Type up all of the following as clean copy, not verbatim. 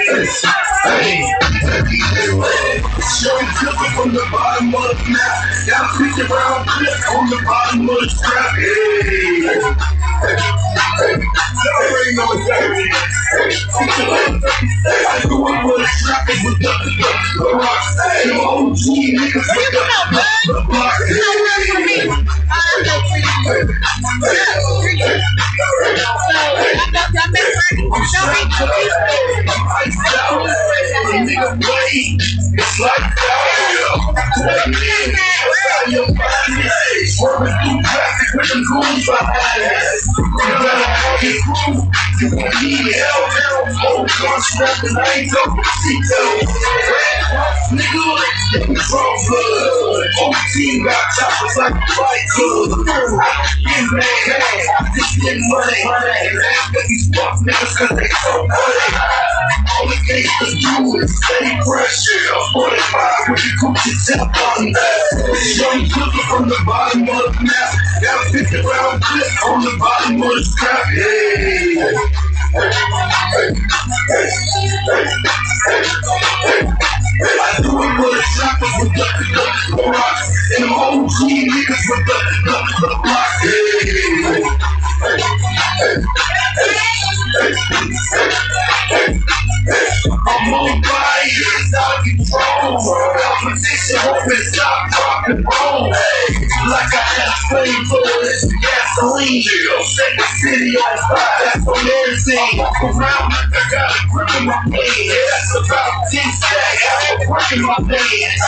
Showing cooking from the bottom of the map. Got a 50 round clip on the bottom of the strap. Hey. Y'all ain't no dirty. I grew up with a trappers with the rocks. The OG niggas with the block. It's like that. Swerving through traffic with them goons behind us. You better have your crew. You gon' need help. Old gun strapping, I ain't talking seatbelts. Red cross, nigga, control blood. Whole team got choppers like a fight club. I get mad, I just get money. And laugh at these fuck niggas cause they so funny. All the gangsters do is steady pressure. 45 with the Gucci tap on that. Young cooker from the bottom of the map. Got a 50 round clip on the bottom of the strap. Hey. I do it for the trappers with the rocks. And them OG niggas with the block. I'm on fire, it's out of control. Competition hoping stop, drop, and roll. Like I had a flame for this gasoline. Set the city on fire, that's on everything. Around like I got a grip in my hand. That's about 10 stacks, I got work in my pants.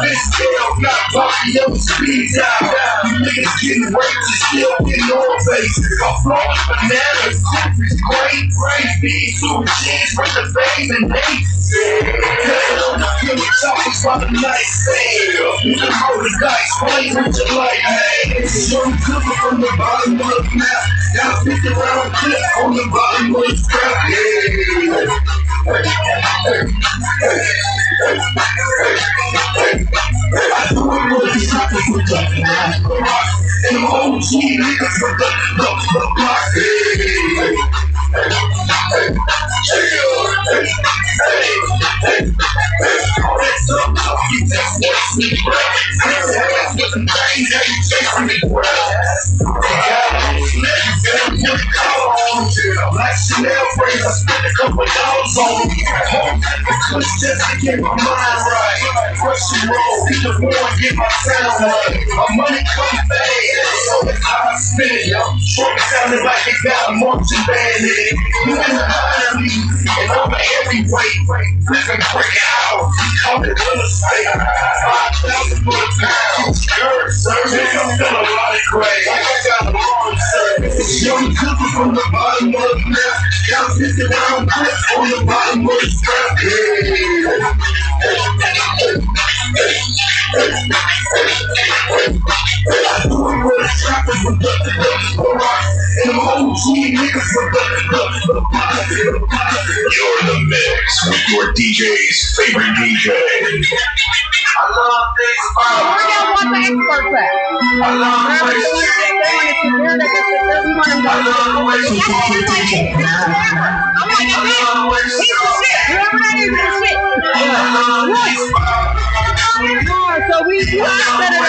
This scale got poppy up speeds out. You niggas getting raped, you still getting on face. I'm flowing bananas, country's great. Beef, two cheese, with the fame and hate. Kill the choppers by the night stand. You can roll the dice, play with your life, man. Young cooker from the bottom of the map. Got a 50 round clip on the bottom of the strap. I do it with the choppers with the rock. And them OG niggas with the block. All that stuff, you just want to see breath. With some things that you chasing me breath. Like Chanel phrase, I spent a couple dollars on them. Push just to get my mind right. Question roll, beat the war, get my sound right. My money come fast, so it's how I spend it. Trump sounded like it got a marching band in it. You in the behind me, and over every weight. Living break out, call it real estate. 5,000 for a pound. Skirt service, I'm feeling a lot of crazy. Like I got a long service. Young cooker from the bottom of the map. Got a 50 round clip on the bottom of the strap. I do it with the trappers with the rocks. And them OG niggas with the block. You're in the mix with your DJ's favorite DJ. I love things about Where y'all want the experts at? I love the way They want to sit there, they can sit there, we want them to I love the way she I'm like, he's the shit. Whoever that is the shit. So we set it up.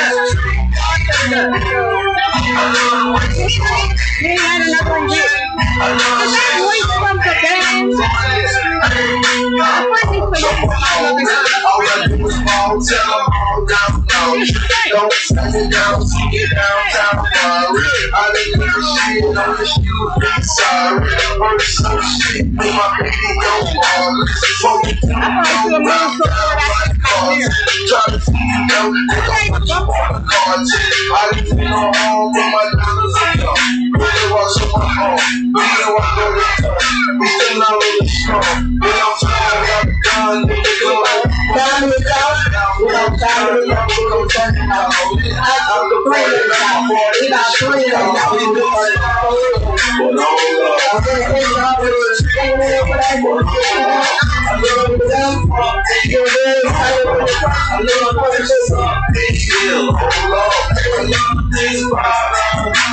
He ain't had enough on it. Is that voice from the band? all I do is fall, tell them all down. Don't stand me down, see you downtown. I let you shit on the shoe, be sorry. Work some shit, make my baby go on. Fuck it, try to see you know, they don't put you on the cards. I didn't go home with my dollars and go. Really watch my home, really watch the return. We still not on the show. We don't try to have done, nigga, go out. Down with us, we don't try to look up, we don't turn it out. I'm complaining about it. We got three of them, we do it. I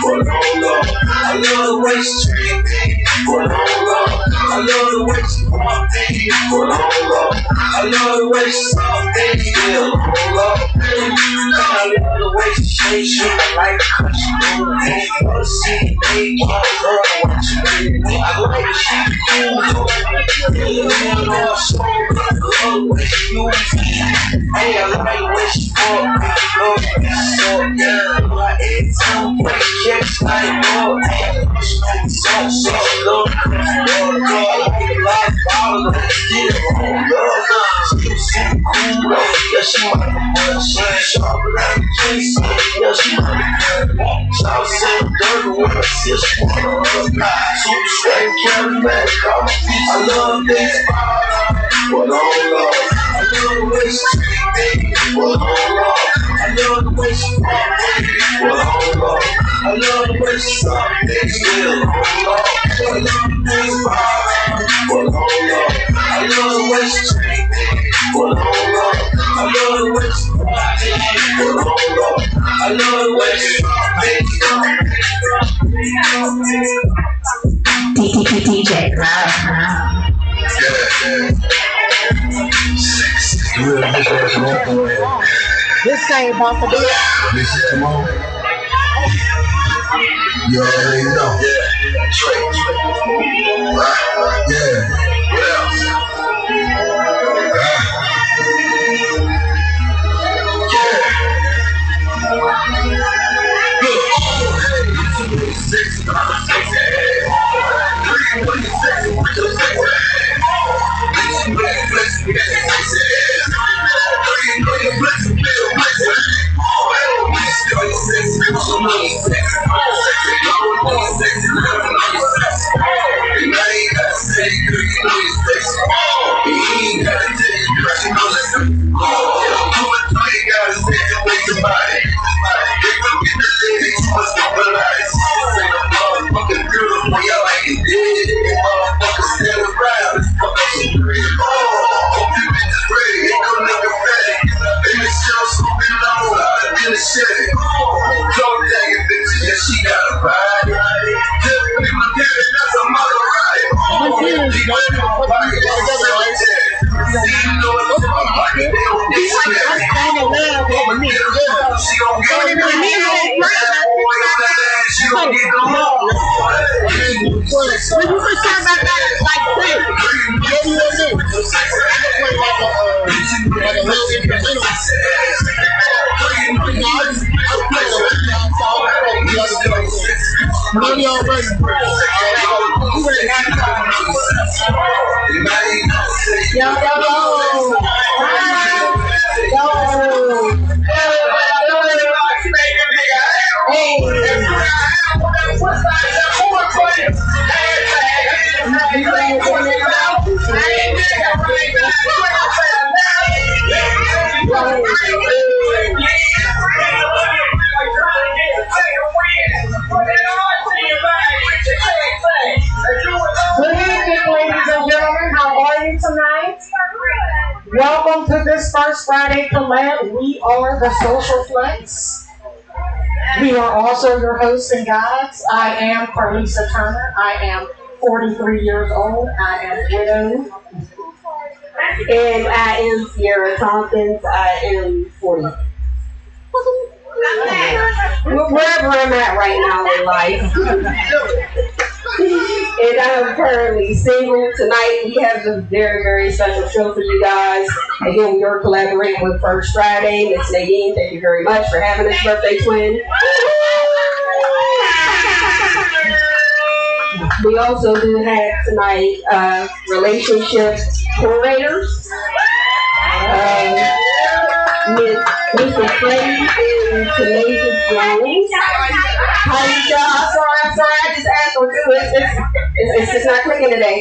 love I love the way she treat me. I love the way she want me. I love the way she saw me. I love the way she shake like a country. Wanna see me, girl, what you do? I like the shit cool. Hey, I like the way she walk. So yeah, like it's so pretty. Just like oh, so look, I like a lot of bottles. Still, still so cool. Yeah, she might be sharper than the case. Yeah, she might be so dirty with her sister. Super straight Cadillac. I love this. What on love? I love the way she treat me. What on love? I love the way she walk me. What on love? I love the way she suck me. Still on love. I love the things about her. What on love? I love the way she treat me. What on love? I love the way she walk me. What on love? I love the way she DJ This ain't about to be This is come on. You already know. Yeah. Trey. Yeah. What else? Welcome to this first Friday Colab. We are the Social Flex. We are also your hosts and guides. I am Carlisa Turner. I am 43 years old. I am widowed. And I am Sierra Tompkins. I am 40. Wherever I'm at right now in life. And I'm currently single. Tonight we have a very, very special show for you guys. Again, we are collaborating with First Friday. Miss Nadine, thank you very much for having this birthday twin. We also do have tonight relationship curators. Mr. Freddie and Tanisha Jones. I'm sorry, I just asked them to do it. It's just not clicking today.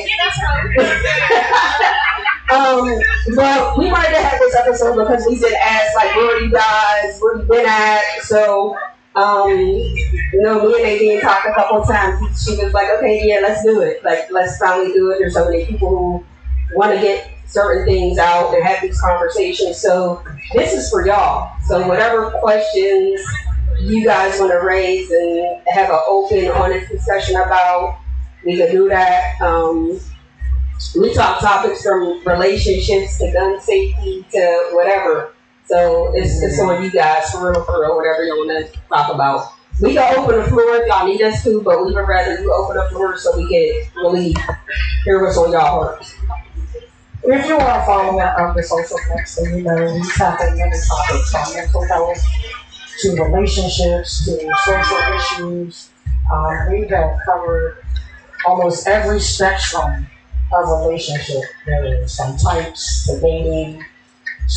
But we wanted to have this episode because we did ask, like, where are you guys? Where you been at? So, me and Nadine talked a couple of times. She was like, okay, yeah, let's do it. Like, let's finally do it. There's so many people who want to get certain things out and have these conversations. So this is for y'all. So whatever questions you guys want to raise and have an open, honest discussion about, we can do that. We talk topics from relationships to gun safety to whatever. So it's on you guys, for real, whatever you want to talk about. We can open the floor if y'all need us to, but we would rather you open the floor so we can really hear what's on y'all hearts. If you are a follower of the Social Flex, then you know we tackle many topics from mental health to relationships to social issues. We have covered almost every spectrum of relationship. There is from types to dating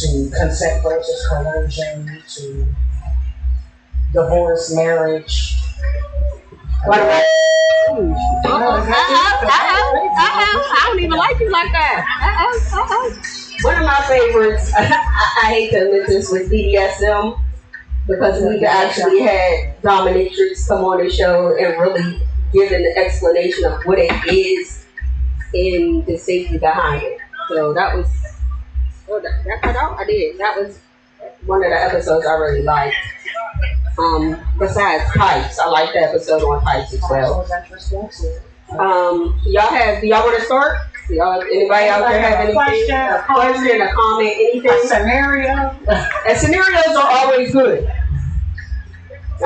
to consent versus coercion to divorce, marriage. I don't even like you like that. One of my favorites, I hate to admit this, was BDSM, because we've actually had dominatrix come on the show and really give an explanation of what it is and the safety behind it. So that was, I did. That was one of the episodes I really liked. Besides pipes, I like the episode on pipes as well. Do y'all want to start? Anybody out there have anything? A question, a comment, anything? A scenario? And scenarios are always good.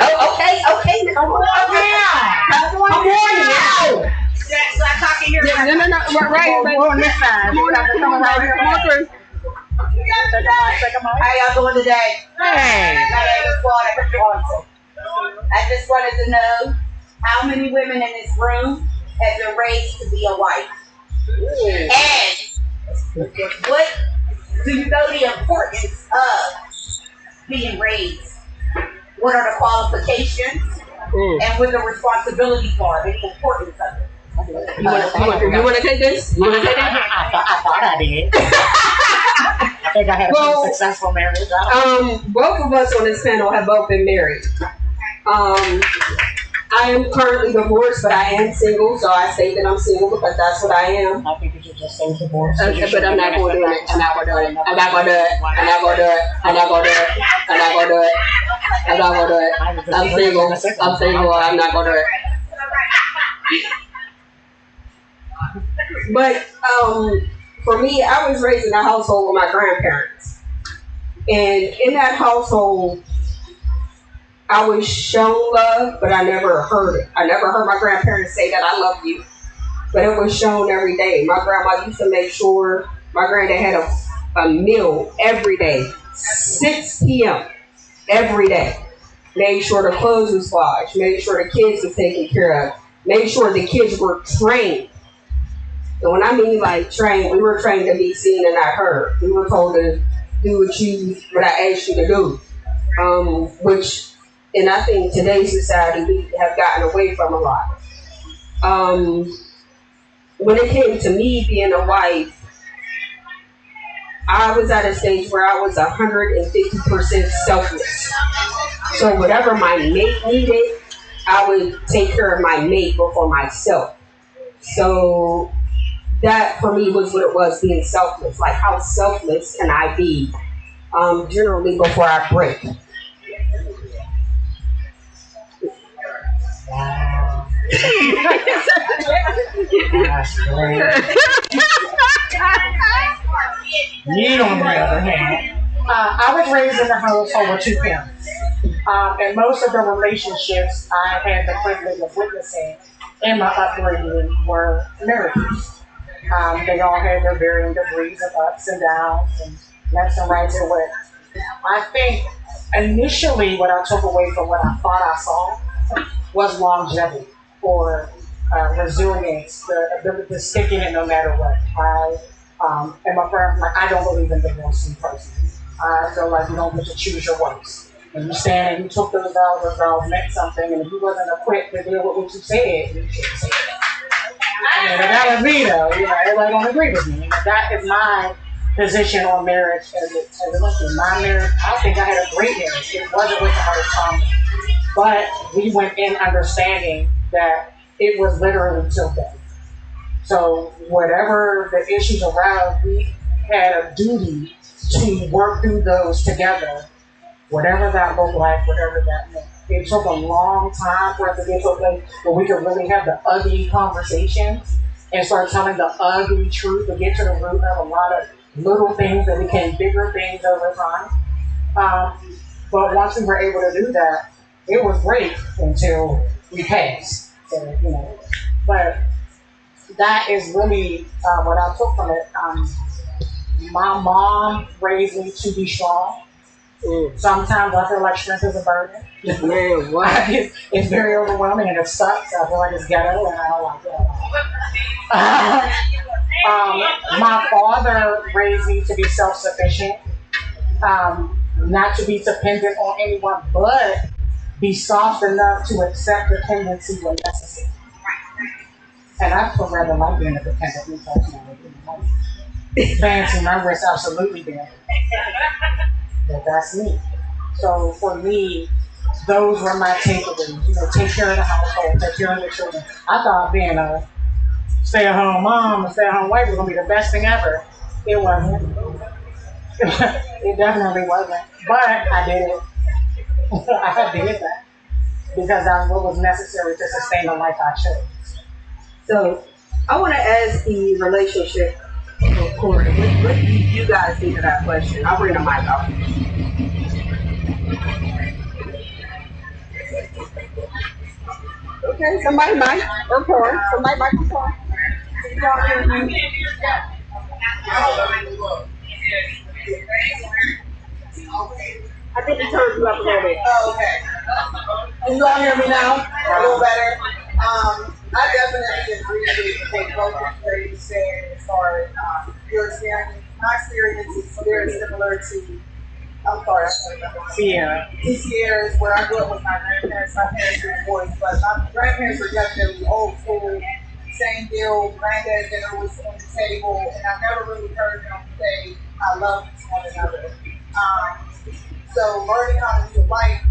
Oh, okay. Come on now. So I'm talking here. No. Right. On this side. Come on through. How y'all doing today? Hey. I just wanted to know how many women in this room have been raised to be a wife? And what do you know the importance of being raised? What are the qualifications? And what the responsibilities are, and the importance of it? You want to take this? I thought I did. I think I had a pretty successful marriage. Both of us on this panel have both been married. I am currently divorced, but I am single, so I say that I'm single because that's what I am. I think you should just say divorce. Okay, but I'm not going to do it. I'm not going to do it. I'm not going to do it. I'm single. I'm not going to do it. But for me, I was raised in a household with my grandparents. And in that household, I was shown love, but I never heard it. I never heard my grandparents say that I love you. But it was shown every day. My grandma used to make sure my granddad had a meal every day, 6 p.m. every day. Made sure the clothes was washed, made sure the kids was taken care of, made sure the kids were trained. And when I mean like trained, we were trained to be seen and not heard. We were told to do what I asked you to do. Which, and I think today's society, we have gotten away from a lot. When it came to me being a wife, I was at a stage where I was 150% selfless. So whatever my mate needed, I would take care of my mate before myself. So that for me was what it was, being selfless. Like, how selfless can I be generally before I break? Wow. That's great. Me, on the other hand, I was raised in a household with 2 parents. And most of the relationships I had the privilege of witnessing in my upbringing were marriages. They all had their varying degrees of ups and downs and lefts and rights and what. I think initially what I took away from what I thought I saw was longevity or resilience, the ability to stick in it no matter what. I am a firm, like, I don't believe in divorcing personally. I feel like you don't get to choose your words. When you stand and you took those vows meant something, and if you wasn't equipped to deal with what you said, you shouldn't say it. And that was me though, everybody don't agree with me. That is my position on marriage as it looks. My marriage, I think I had a great marriage. It wasn't without its trauma. But we went in understanding that it was literally till death. So whatever the issues around, we had a duty to work through those together, whatever that looked like, whatever that meant. it took a long time for it to get to a place where we could really have the ugly conversations and start telling the ugly truth to get to the root of a lot of little things that became bigger things over time. But once we were able to do that, it was great until we passed. So, but that is really what I took from it. My mom raised me to be strong. Sometimes I feel like strength is a burden. Man, what? It's very overwhelming and it sucks. I feel like it's ghetto and I don't like it. My father raised me to be self-sufficient, not to be dependent on anyone, but be soft enough to accept dependency when necessary. And I would rather like being a dependent me personally. Fancy numbers absolutely bad. But that's me. So for me, those were my takeaways. Take care of the household, take care of the children. I thought being a stay-at-home mom and stay-at-home wife was gonna be the best thing ever. It wasn't. It definitely wasn't. But I did it. I did that because that's what was necessary to sustain the life I chose. So I want to ask the relationship of Corey. What do you guys think of that question? I'll bring the mic up. Okay, somebody mic or Corey. Somebody mic or Corey. Y'all hear me? I think he turned you up a little bit. Oh, okay. Can you all hear me now? A little better. I definitely agree with both of you said as far as your experience. My experience is very similar to, I'm sorry, I can't remember. Sierra's, where I grew up with my grandparents. My parents were divorced, but my grandparents were definitely old school. Same deal, granddad dinner was on the table, and I never really heard them say, I love one another. So learning how to be a wife,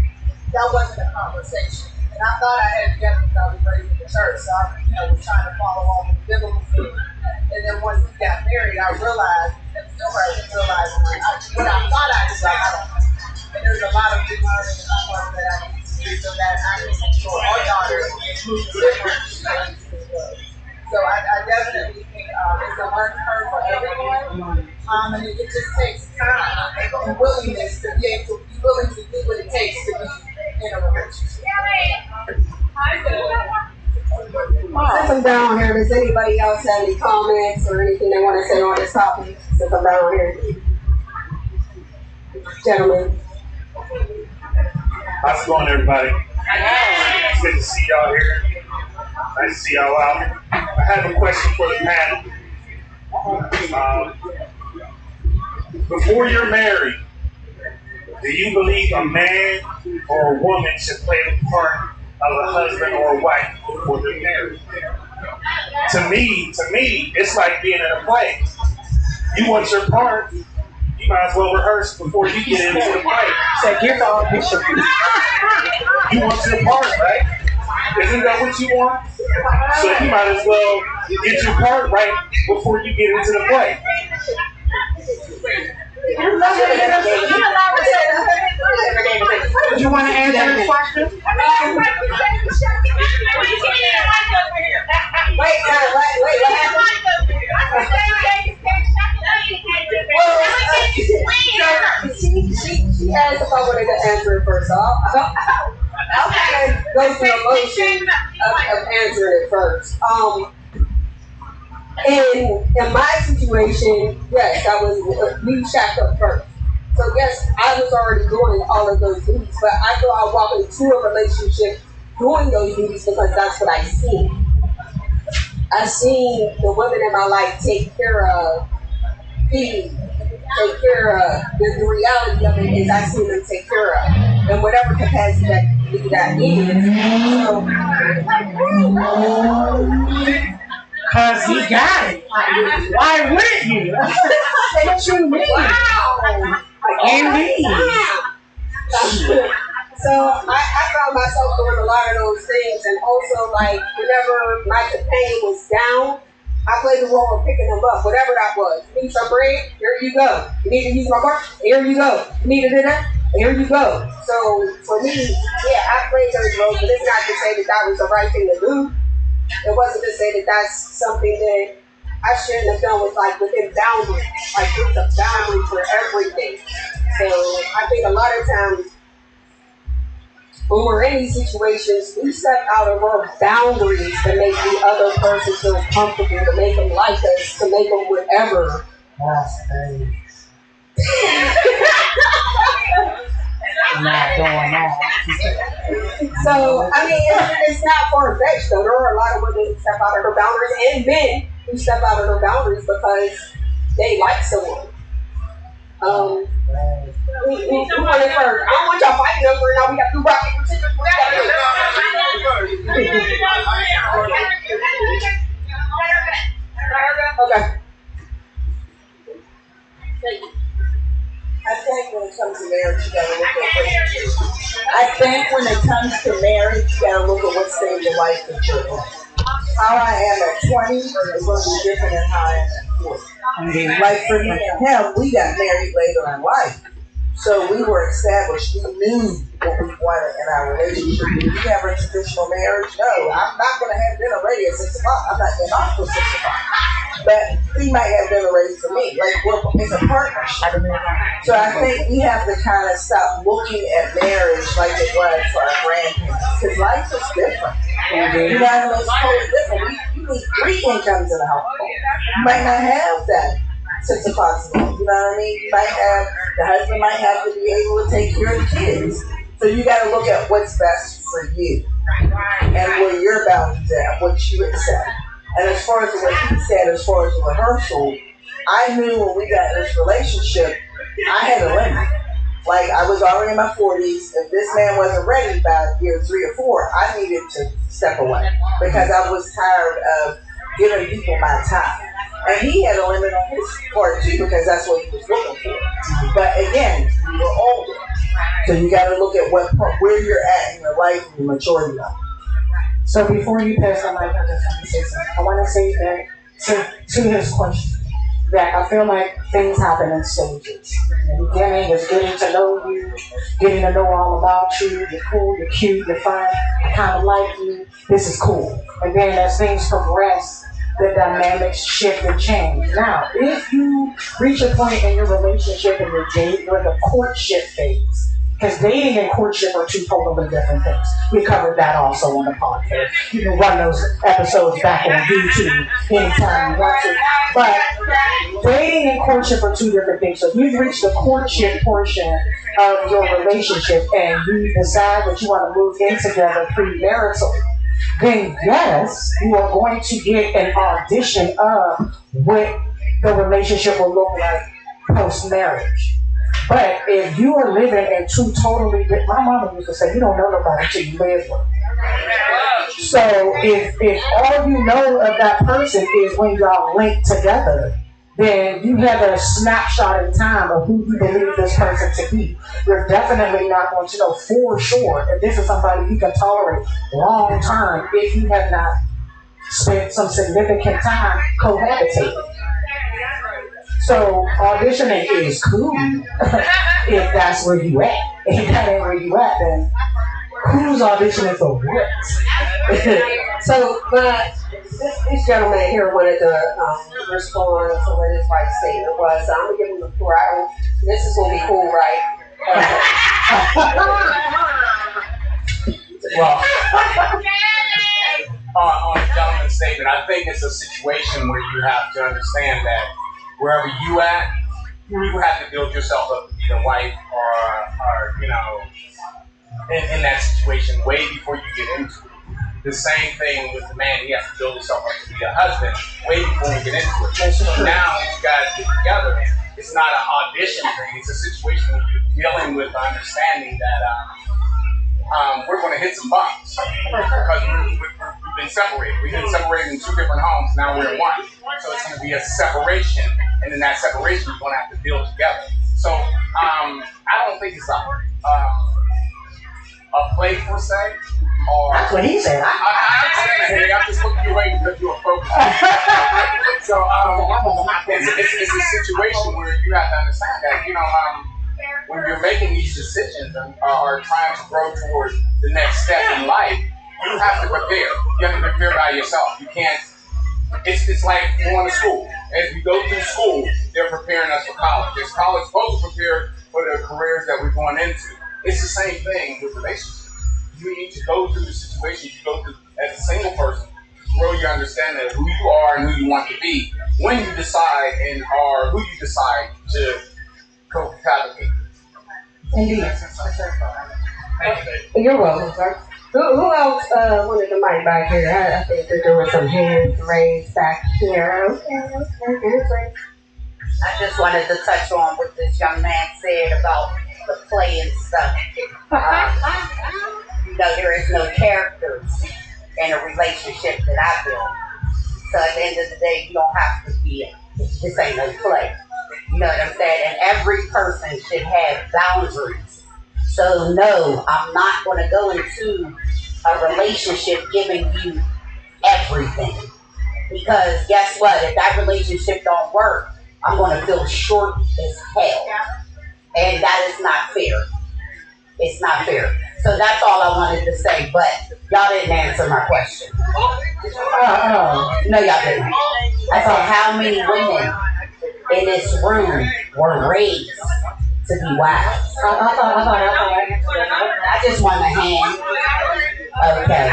that wasn't a conversation. And I thought I had it because I was raised in the church, so I was trying to follow all the biblical things. And then once we got married, I realized, and still hasn't realized, what I thought I knew, I don't know. And there's a lot of big learning and unlearning that I need to do so that I can ensure our daughters move different things as well. So I definitely think it's a learning curve for everyone. And it just takes time and willingness to be willing to do what it takes to be in a relationship. Since I'm down here, does anybody else have any comments or anything they want to say on this topic? Since I'm down here. Gentlemen. How's it going, everybody? It's good to see y'all here. Nice to see y'all out. I have a question for the panel. Before you're married, do you believe a man or a woman should play the part of a husband or a wife before they're married? To me, it's like being in a play. You want your part, you might as well rehearse before you get into the play. So get all this. You want your part, right? Isn't that what you want? So you might as well get your part right before you get into the play. Do you want to answer this question? Wait, she asked if I wanted to answer it first. So I'll kind of go through the motion of answering it first. In my situation, yes, we shacked up first. So yes, I was already doing all of those duties, but I thought I walked into a relationship doing those duties because that's what I seen. I seen the women in my life take care of, feed, take care of. The reality of it is I seen them take care of, in whatever capacity that is. Cause he got it. Why wouldn't you? What you mean? Wow. Indeed. So I found myself doing a lot of those things, and also like whenever my companion was down, I played the role of picking them up, whatever that was. You need some bread? Here you go. You need to use my work? Here you go. You need to do that? Here you go. So for me, yeah, I played those roles, but it's not to say that that was the right thing to do. It wasn't to say that that's something that I shouldn't have done with like within boundaries. Like it's a boundary for everything. So I think a lot of times when we're in these situations, we step out of our boundaries to make the other person feel comfortable, to make them like us, to make them whatever. Not going on. So, I mean, it's not far-fetched, though. There are a lot of women who step out of their boundaries and men who step out of their boundaries because they like someone. Who won it first? I don't want y'all fighting over it. Now we got to do rocket for scissors. Okay. I think when it comes to marriage, you gotta look at I think when it comes to marriage, you gotta look at what stage of life that you're in. How I am at 20 is going to be different than how I am at 40. Like for me and him, we got married later in life. So we were established. We knew what we wanted in our relationship. Did we have a traditional marriage? No. I'm not going to have dinner ready at 6 o'clock. I'm not getting off till 6 o'clock. But he might have dinner ready for me. Like, it's a partnership. So I think we have to kind of stop looking at marriage like it was for our grandparents. Because life is different. You know what I mean? It's totally different. You need 3 incomes in a household. You might not have that 6 o'clock meal. You know what I mean? You might have, the husband might have to be able to take care of the kids. So you got to look at what's best for you and where your boundaries at, what you accept. And as far as what he said, as far as the rehearsal, I knew when we got in this relationship, I had a limit. Like, I was already in my 40s. If this man wasn't ready by year 3 or 4, I needed to step away because I was tired of giving people my time. And he had a limit on his part too because that's what he was looking for. But again, we were older. So you got to look at where you're at in your life and your maturity level. So before you pass the mic, I just want to say something. I want to say that to his question, that I feel like things happen in stages. In the beginning is getting to know you, getting to know all about you. You're cool, you're cute, you're fun. I kind of like you. This is cool. And then as things progress, the dynamics shift and change. Now, if you reach a point in your relationship and you're in the courtship phase, because dating and courtship are 2 totally different things. We covered that also on the podcast. You can run those episodes back on YouTube anytime you want to. But dating and courtship are 2 different things. So if you've reached the courtship portion of your relationship and you decide that you want to move in together premarital, then yes, you are going to get an audition of what the relationship will look like post-marriage. But if you are living in 2 totally different, my mama used to say, you don't know nobody until you live with them. So if all you know of that person is when y'all link together, then you have a snapshot in time of who you believe this person to be. You're definitely not going to know for sure if this is somebody you can tolerate long term if you have not spent some significant time cohabitating. So auditioning is cool if that's where you at. If that ain't where you at, then who's auditioning for what? So, but this gentleman here wanted to respond to what his wife's statement was. So I'm going to give him the floor. This is going to be cool, right? Well, on the gentleman's statement, I think it's a situation where you have to understand that wherever you at, you have to build yourself up to be the wife or in that situation way before you get into it. The same thing with the man, he has to build himself up to be a husband way before we get into it. So now when you guys get together, it's not an audition thing, it's a situation where you're dealing with understanding that we're going to hit some bumps because we've been separated. We've been separated in 2 different homes, now we're in 1. So it's going to be a separation, and in that separation, you're going to have to build together. So I don't think it's a play per se. Or, That's what he said. I understand that. I'm just looking your way because you're a focus. So it's a situation where you have to understand that, when you're making these decisions and are trying to grow towards the next step in life, you have to prepare. You have to prepare by yourself. You can't. It's like going to school. As we go through school, they're preparing us for college. As college supposed to prepare for the careers that we're going into. It's the same thing with relationships. You need to go through the situations you go through as a single person, grow your understanding of who you are and who you want to be when you decide and or who you decide to cohabitate. Indeed. You're welcome, sir. Who else wanted the mic back here? I think they're doing some hands raised back here. Okay. I just wanted to touch on what this young man said about the play and stuff. There is no characters in a relationship that I build. So at the end of the day, you don't have to be it. This ain't no play. You know what I'm saying? And every person should have boundaries. So no, I'm not going to go into a relationship giving you everything. Because guess what? If that relationship don't work, I'm going to feel short as hell. And that is not fair. It's not fair. So that's all I wanted to say. But y'all didn't answer my question. No, y'all didn't. I said, how many women in this room were raised to be wives? I just want a hand. Okay.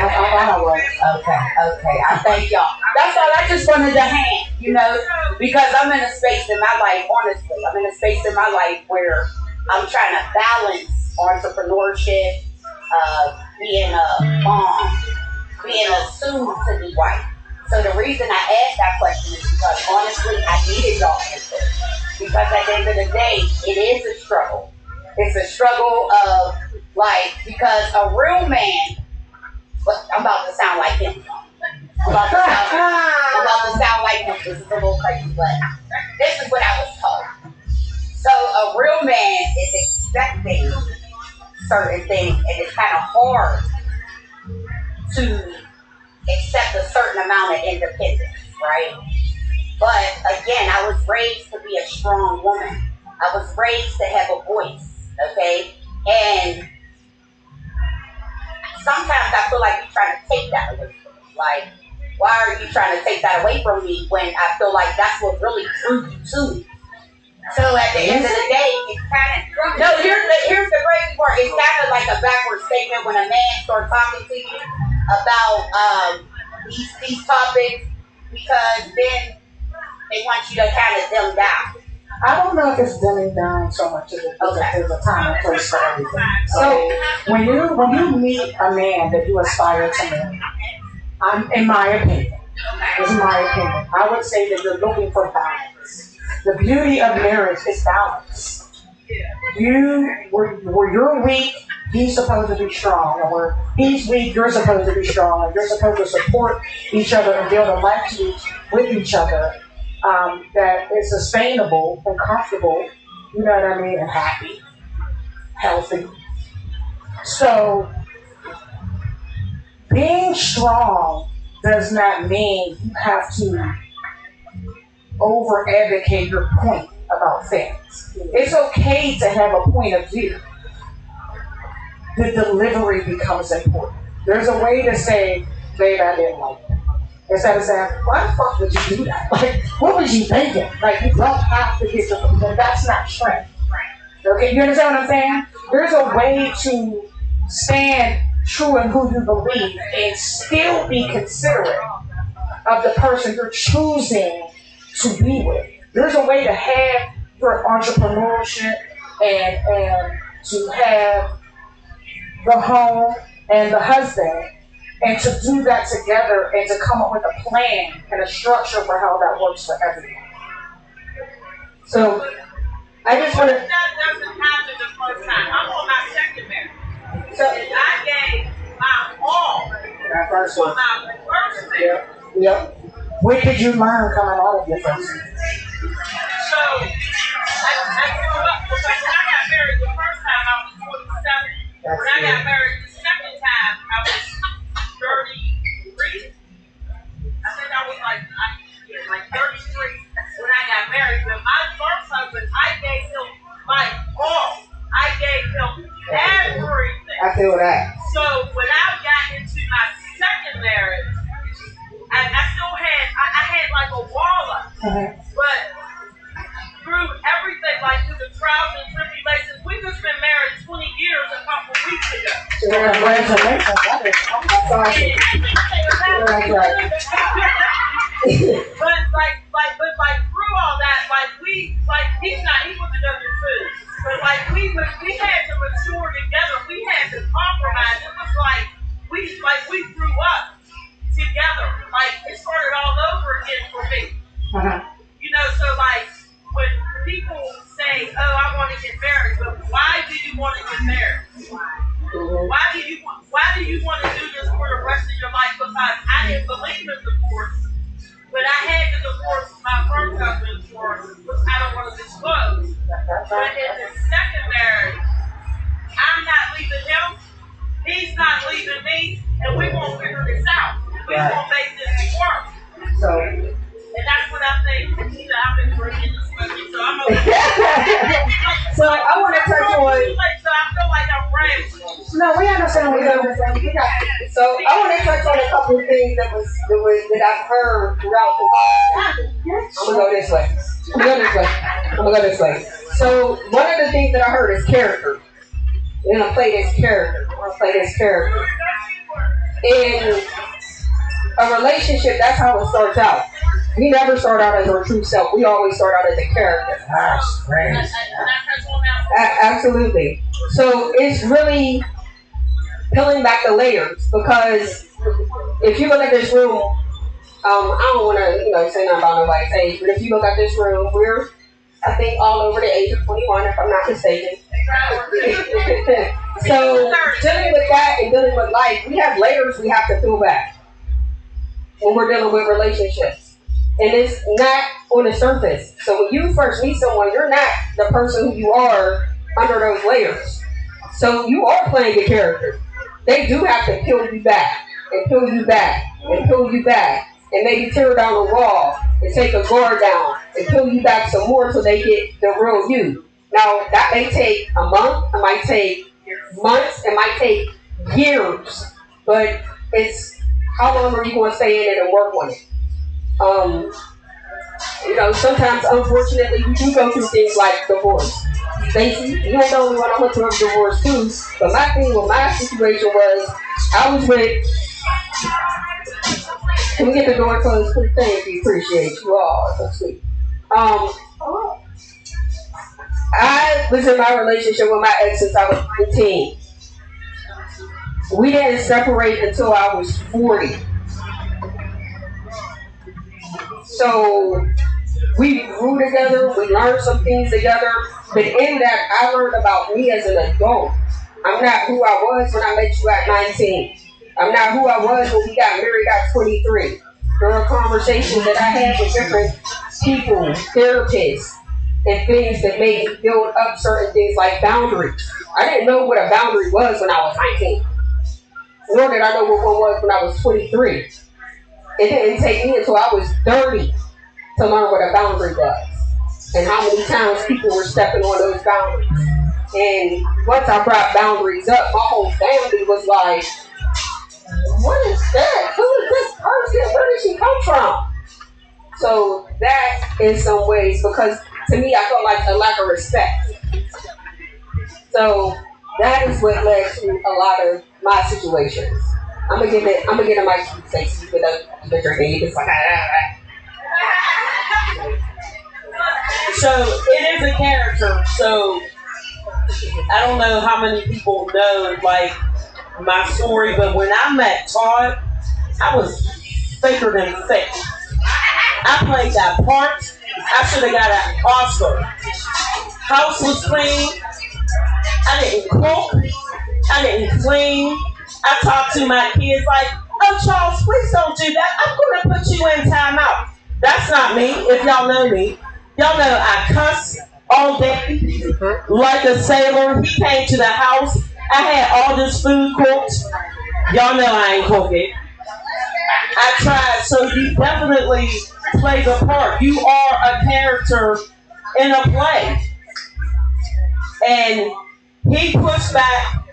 I thank y'all. That's all. I just wanted a hand, because I'm in a space in my life, honestly. I'm in a space in my life where I'm trying to balance entrepreneurship, being a mom, being a soon-to-be wife. So the reason I asked that question is because, honestly, I needed y'all answer. Because at the end of the day, it is a struggle. It's a struggle of, because a real man, but I'm about to sound like him. I'm about to sound like him. This is a little crazy, but this is what I was told. So a real man is expecting certain things, and it's kind of hard to accept a certain amount of independence, right? But again, I was raised to be a strong woman. I was raised to have a voice, okay? And sometimes I feel like you're trying to take that away from me. Like, why are you trying to take that away from me when I feel like that's what really drew you to me? So at the end of the day, it's kind of, no, here's the crazy part. It's kind of like a backward statement when a man starts talking to you about these topics, because then they want you to kind of dumb down. I don't know if it's dumbing down so much as there's a time and place for everything. So when you meet a man that you aspire to marry, in my opinion, I would say that you're looking for balance. The beauty of marriage is balance. Where you're weak, he's supposed to be strong. And where he's weak, you're supposed to be strong. And you're supposed to support each other and build a life with each other that is sustainable and comfortable, you know what I mean, and happy, healthy. So being strong does not mean you have to over advocate your point about things. It's okay to have a point of view. The delivery becomes important. There's a way to say, babe, I didn't like that. Instead of saying, why the fuck would you do that? Like, what was you thinking? Like, you don't have to get to that's not strength. Okay, you understand what I'm saying? There's a way to stand true in who you believe and still be considerate of the person you're choosing to be with. There's a way to have your entrepreneurship and to have the home and the husband, and to do that together and to come up with a plan and a structure for how that works for everyone. So I just want to. That doesn't happen the first time. I'm on my second marriage. So I gave my all. That first one. My first marriage. Yep. What did you learn coming out of your first marriage? So I grew up because when I got married the first time I was 27. When I got married the second time I was 33. I think I was like 33 when I got married. But my first husband, I gave him my all. feel that. So when I got into my second marriage, I still had like a wall up. But through everything, like through the trials and tribulations, we just been married 20 years a couple weeks ago. Congratulations. That is awesome. But through all that, he was a W-2. But we had to mature together. We had to compromise. It was like we grew up together. Like it started all over again for me. You know, so like when people say, "Oh, I want to get married," but why do you want to get married? Why do you want to do this for the rest of your life? Because I didn't believe in divorce, but I had to divorce my first husband which I don't want to disclose. But in the second marriage, I'm not leaving him. He's not leaving me, and we're gonna figure this out. We're gonna make this work. And that's what I think. I've been drinking this morning, so I'm okay. So I want to touch on. So I feel like I'm ranting. No, we understand what you're saying. So I want to touch on a couple of things that I've heard throughout the time. I'm gonna go this way. So one of the things that I heard is character. We're gonna play this character. In a relationship, that's how it starts out. We never start out as our true self. We always start out as a character. That's crazy. Absolutely. So it's really peeling back the layers, because if you look at this room, I don't want to say nothing about nobody's age, but if you look at this room, we're, I think, all over the age of 21, if I'm not mistaken. So dealing with that and dealing with life, we have layers we have to peel back when we're dealing with relationships. And it's not on the surface. So when you first meet someone, you're not the person who you are under those layers. So you are playing a character. They do have to peel you back and peel you back and peel you back and maybe tear down the wall and take a guard down and peel you back some more until they get the real you. Now that may take a month, it might take months, it might take years, but it's how long are you going to stay in it and work on it? Sometimes, unfortunately, we do go through things like divorce. Stacey, you ain't the only one I went through a divorce too. But my thing with my situation was, I was with. Can we get the door closed, please? Thank you, appreciate you all. So sweet. I was in my relationship with my ex since I was 19. We didn't separate until I was 40. So we grew together, we learned some things together, but in that I learned about me as an adult. I'm not who I was when I met you at 19. I'm not who I was when we got married at 23. There were conversations that I had with different people, therapists, and things that made me build up certain things like boundaries. I didn't know what a boundary was when I was 19. Nor did I know what one was when I was 23. It didn't take me until I was 30 to learn what a boundary was and how many times people were stepping on those boundaries. And once I brought boundaries up, my whole family was like, what is that? Who is this person? Where did she come from? So that in some ways, because to me, I felt like a lack of respect. So that is what led to a lot of my situations. I'm gonna get a mic to say so you can drinking. You can like So it is a character. So I don't know how many people know like my story, but when I met Todd, I was thicker than thick. I played that part. I should have got an Oscar. House was clean. I didn't cook. I didn't clean. I talked to my kids like, oh, Charles, please don't do that. I'm going to put you in timeout. That's not me. If y'all know me, y'all know I cuss all day like a sailor. He came to the house. I had all this food cooked. Y'all know I ain't cooking. I tried. So you definitely play the part. You are a character in a play. And he pushed back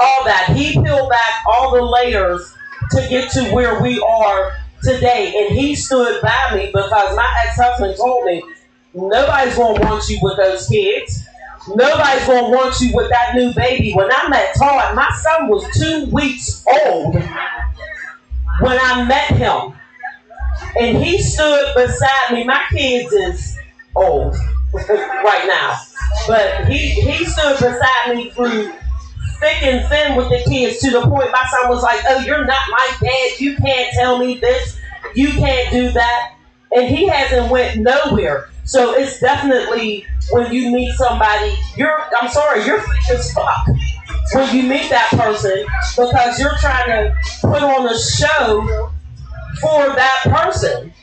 all that. He peeled back all the layers to get to where we are today. And he stood by me because my ex-husband told me, nobody's going to want you with those kids. Nobody's going to want you with that new baby. When I met Todd, my son was 2 weeks old when I met him. And he stood beside me. My kids is old right now. But he stood beside me through thick and thin with the kids to the point my son was like, oh, you're not my dad. You can't tell me this. You can't do that. And he hasn't went nowhere. So it's definitely when you meet somebody, you're thick as fuck when you meet that person because you're trying to put on a show for that person.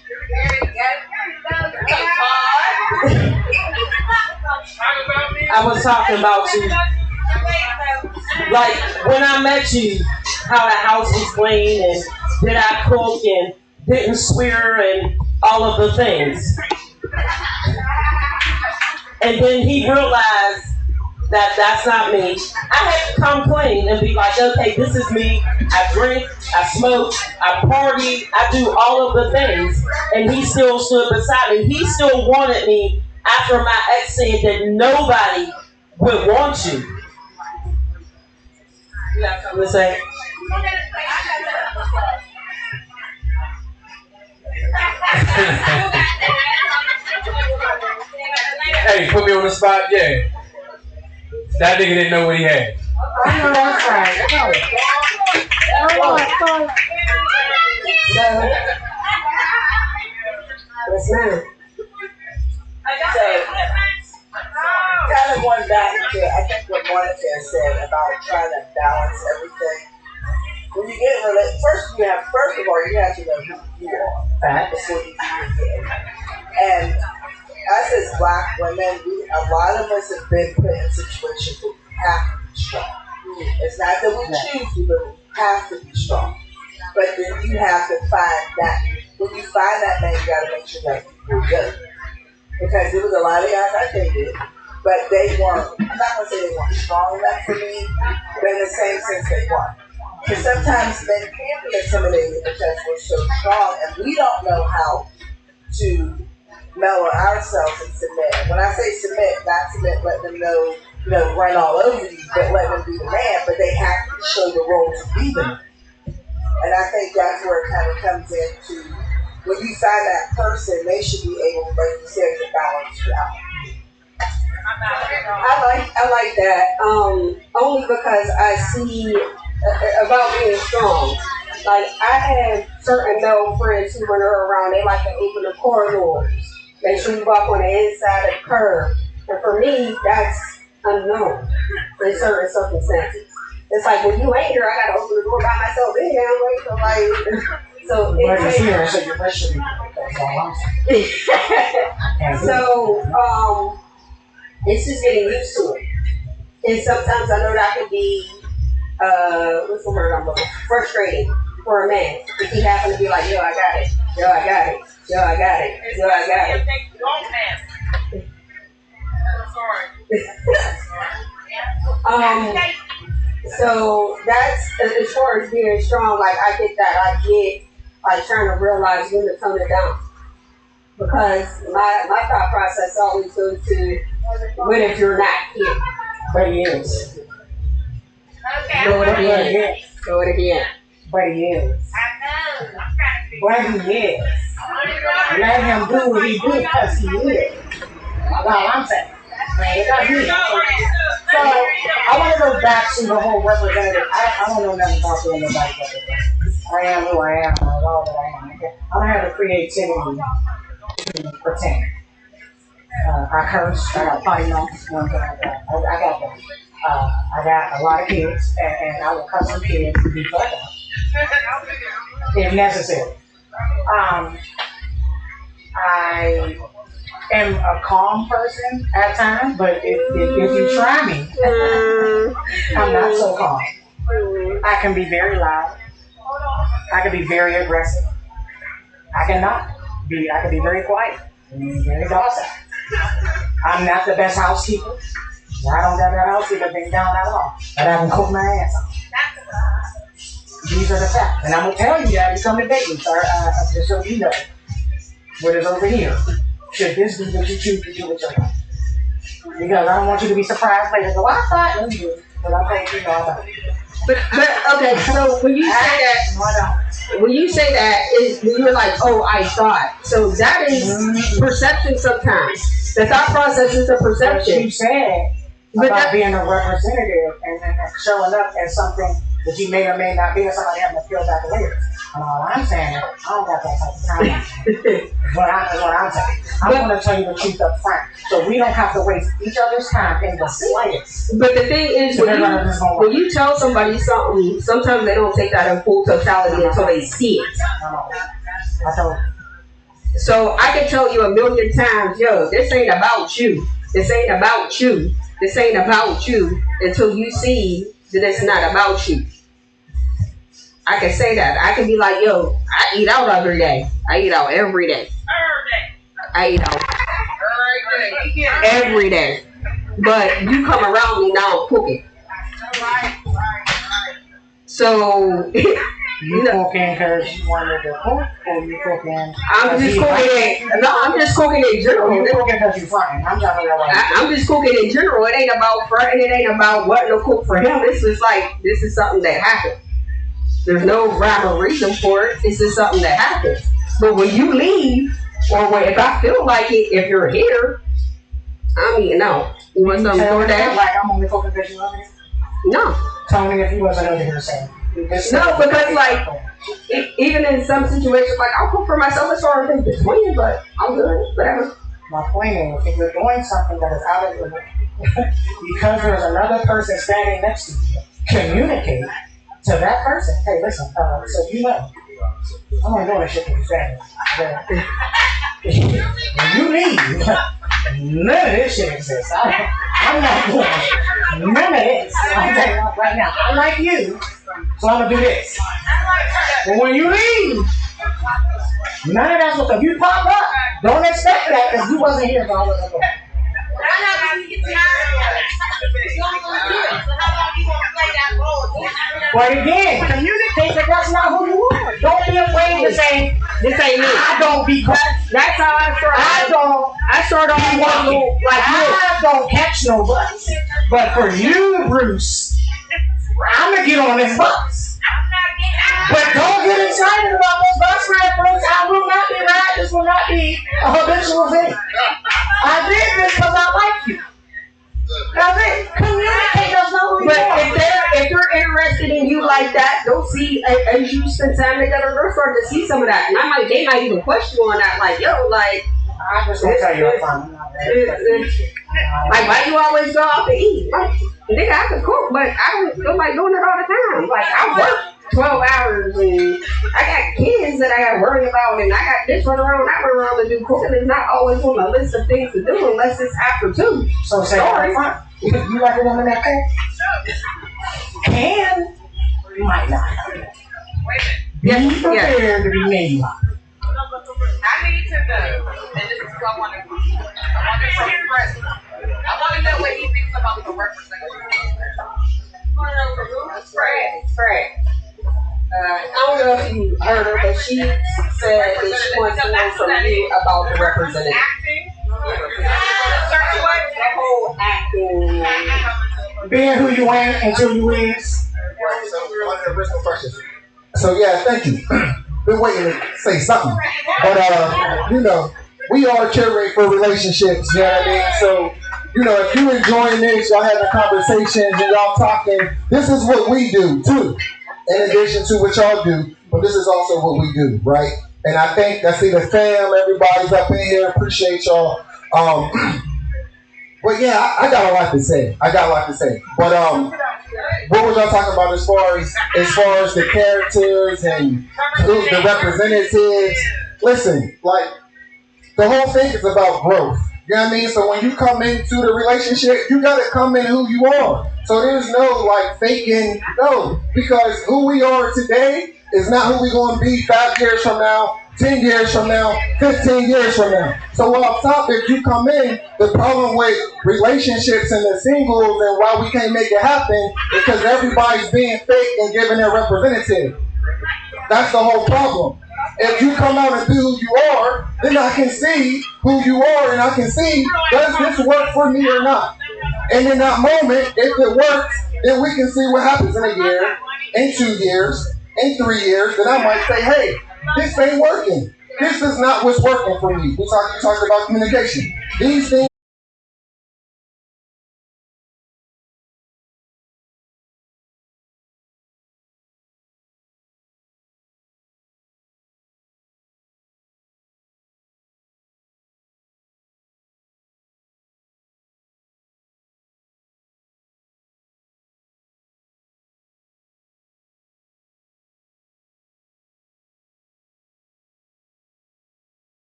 I was talking about you. Like when I met you, how the house was clean and did I cook and didn't swear and all of the things. And then he realized that that's not me. I had to come clean and be like, okay, this is me. I drink, I smoke, I party, I do all of the things. And he still stood beside me. He still wanted me after my ex said that nobody would want you. You have something to say? Hey, put me on the spot, yeah. That nigga didn't know what he had. I know that's right. What's now? So, kind of going back to, I think what Monica said about trying to balance everything. When you get related, first of all, you have to know who you are before you communicate. And us as Black women, a lot of us have been put in situations where we have to be strong. It's not that we choose to, but we have to be strong. But then you have to find that. When you find that man, you got to make sure that you're good. Because there was a lot of guys I dated, but they weren't, I'm not going to say they weren't strong enough for me, but in the same sense they weren't. Because sometimes men can be intimidated because we're so strong and we don't know how to mellow ourselves and submit. And when I say submit, not submit, let them know, run all over you, but let them be the man, but they have to show the role to be the man. And I think that's where it kind of comes into, when you find that person, they should be able, like you said, to balance you out. I like that. Only because I see about being strong. Like I have certain male friends who when they're around, they like to open the corridors. Make sure you walk on the inside of the curb. And for me, that's unknown in certain circumstances. It's like when you ain't here, I gotta open the door by myself. Anyhow, right? So it's here, so your rest should be that's all I'm saying. So it's just getting used to it. And sometimes I know that can be what's the word I'm looking for? Frustrating for a man. If he happen to be like, yo, I got it. Yo, I got it. Yo, I got it. Yo, I got it. So that's as far as being strong. Like I get that. I get like trying to realize when to tone it down because my thought process always goes to what if you're not here, But he is. go it again, go it again. But he is. But he is. Let him do what he do because he is. That's all I'm saying. So I want to go back to the whole representative. I don't know nothing about being nobody's representative. I am who I am, and all that I am. I don't have the creativity to pretend. I curse, I got potty mouth, I got that. I got a lot of kids, and I will cuss some kids to be fucked up if necessary. I am a calm person at times, but if you try me, I'm not so calm. I can be very loud. I can be very aggressive. I can be very quiet, very docile. I'm not the best housekeeper. I don't got that housekeeper thing down at all. But I can cook my ass off. These are the facts. And I'm going to tell you that you come to date me, sir. Just so you know what is over here. Should this be what you choose to do with your life? Because I don't want you to be surprised later. So I thought, but I think you know about it. But okay, so when you say that, is when you're like, oh, I thought. So that is perception sometimes. The thought process is a perception. You said about being a representative and showing up as something that you may or may not be, or somebody having to feel back later. And all I'm saying is, I don't got that type of time. Is what I'm saying. I'm going to tell you the truth up front, so we don't have to waste each other's time in the slightest. But the thing is, when you tell somebody something, sometimes they don't take that in full totality until they see it. I told you. So I can tell you a million times, yo, this ain't about you. This ain't about you. This ain't about you until you see that it's not about you. I can say that. I can be like, yo, I eat out every day. I eat out every day. I eat out every day. But you come around me now, I'm cooking. So, you cooking because you wanted to cook, or you cooking? I'm just cooking it. No, I'm just cooking in general. You cooking because you fronting. I'm just cooking in general. It ain't about fronting. It ain't about what to cook for him. This is something that happened. There's no rhyme or reason for it. It's just something that happens. But when you leave, or if I feel like it, if you're here, I'm eating out. You want something for that? Like I'm only cooking because you love me? No. Tell me if you wasn't over here saying. No, because like, even in some situations, like I'll cook for myself as far as it's between, but I'm good, whatever. My point is, if you're doing something that is out of your because there's another person standing next to you, communicate to that person. Hey, listen, so you know, I'm not doing this shit to your family. When you leave, none of this shit exists. I'm not doing none of this. I'm telling you right now. I like you, so I'm gonna do this. But when you leave, none of that's what. If you pop up, don't expect that because you wasn't here, so I wasn't there. But again, communicate that that's not who you are. Don't be afraid to say, this ain't me. I don't be caught. That's how I start. I start off like I don't catch no bus. But for you, Bruce, I'm going to get on this bus. But don't get excited about this bus ride, Bruce. I will not be riding. This will not be a habitual thing. I did this because I like you. That's it. Communicate. There's no reason. But if they're interested in you like that, they'll see as you spend time together. They'll start to see some of that, and they might even question you on that. Like, yo, like, I'm just gonna tell you up front. Like, why you always go out to eat? Like, nigga, I can cook, but I don't feel like doing it all the time. Like, I work 12 hours, and I got kids that I got to worry about, and I got this run around, that run around to do. Cooking is not always on the list of things to do unless it's after 2. So say, you like a woman that cooks? Can, you might not. Be prepared to be made. I need to know, and this is what I want to know what he thinks about the representation. Fred. I don't know if you heard her, but she said that she wants to know from you about the representative. The whole acting. Being who you ain't until you is. So yeah, thank you. Been waiting to say something. But you know, we are curating for relationships, you know what I mean? So, you know, if you're enjoying this, y'all having conversations and y'all talking, this is what we do too. In addition to what y'all do, but this is also what we do, right? And I see the fam, everybody's up in here, appreciate y'all. But yeah, I got a lot to say. But what was y'all talking about as far as the characters and the representatives? Listen, like the whole thing is about growth. You know what I mean? So when you come into the relationship, you gotta come in who you are. So there's no like faking, no, because who we are today is not who we're gonna be 5 years from now, 10 years from now, 15 years from now. So off topic, you come in, the problem with relationships and the singles and why we can't make it happen is because everybody's being fake and giving their representative. That's the whole problem. If you come out and be who you are, then I can see who you are and I can see, does this work for me or not? And in that moment, if it works, then we can see what happens in a year, in 2 years, in 3 years. Then I might say, hey, this ain't working. This is not what's working for me. You talked about communication. These things